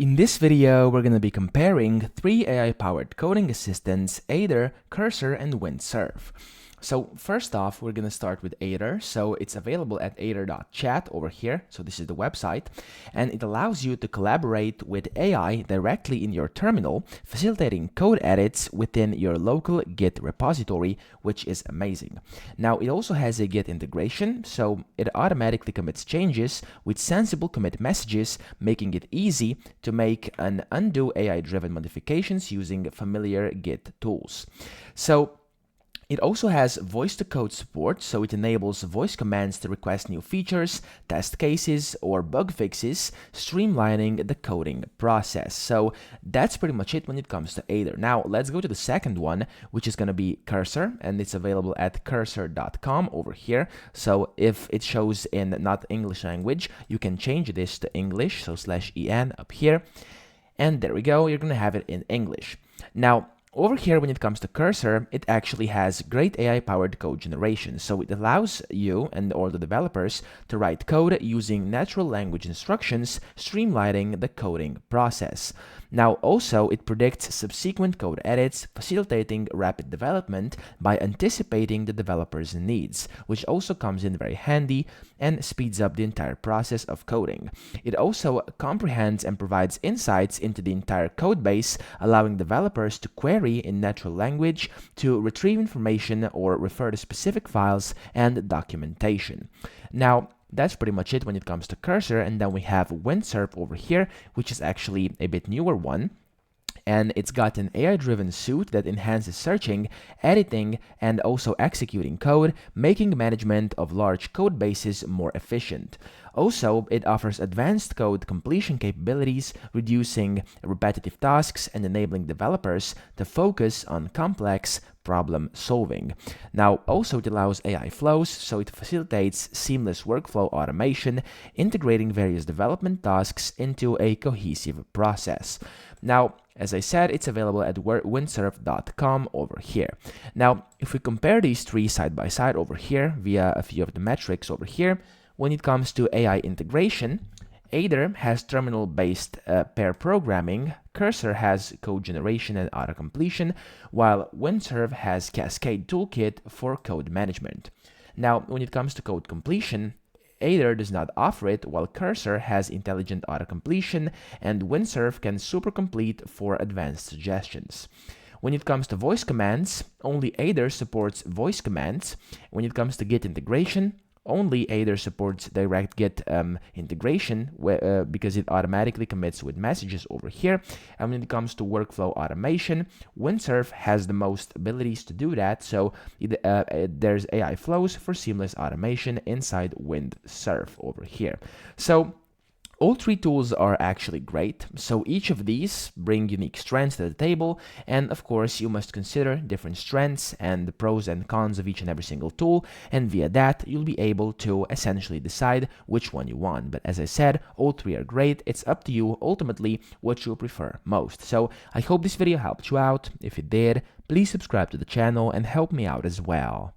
In this video, we're going to be comparing three AI-powered coding assistants, Aider, Cursor, and Windsurf. So first off, we're going to start with Aider. So it's available at aider.chat over here. So this is the website, and it allows you to collaborate with AI directly in your terminal, facilitating code edits within your local Git repository, which is amazing. Now, it also has a Git integration, so it automatically commits changes with sensible commit messages, making it easy to make and undo AI-driven modifications using familiar Git tools. So it also has voice-to-code support, so it enables voice commands to request new features, test cases, or bug fixes, streamlining the coding process. So that's pretty much it when it comes to Aider. Now, let's go to the second one, which is going to be Cursor, and it's available at cursor.com over here. So if it shows in not English language, you can change this to English, so /en up here. And there we go, you're going to have it in English. Now, over here, when it comes to Cursor, it actually has great AI-powered code generation. So it allows you and all the developers to write code using natural language instructions, streamlining the coding process. Now, also, it predicts subsequent code edits, facilitating rapid development by anticipating the developer's needs, which also comes in very handy and speeds up the entire process of coding. It also comprehends and provides insights into the entire code base, allowing developers to query in natural language to retrieve information or refer to specific files and documentation. Now, that's pretty much it when it comes to Cursor, and then we have Windsurf over here, which is actually a bit newer one. And it's got an AI-driven suite that enhances searching, editing, and also executing code, making management of large code bases more efficient. Also, it offers advanced code completion capabilities, reducing repetitive tasks and enabling developers to focus on complex problem solving. Now, also it allows AI flows, so it facilitates seamless workflow automation, integrating various development tasks into a cohesive process. Now, as I said, it's available at windsurf.com over here. Now, if we compare these three side by side over here via a few of the metrics over here, when it comes to AI integration, Aider has terminal-based pair programming, Cursor has code generation and auto-completion, while Windsurf has Cascade Toolkit for code management. Now, when it comes to code completion, Aider does not offer it, while Cursor has intelligent auto-completion, and Windsurf can super-complete for advanced suggestions. When it comes to voice commands, only Aider supports voice commands. When it comes to Git integration, only Aider supports direct Git integration because it automatically commits with messages over here. And when it comes to workflow automation, Windsurf has the most abilities to do that. So there's AI flows for seamless automation inside Windsurf over here. So all three tools are actually great, so each of these bring unique strengths to the table, and of course you must consider different strengths and the pros and cons of each and every single tool, and via that you'll be able to essentially decide which one you want. But as I said, all three are great. It's up to you ultimately what you prefer most. So I hope this video helped you out. If it did, please subscribe to the channel and help me out as well.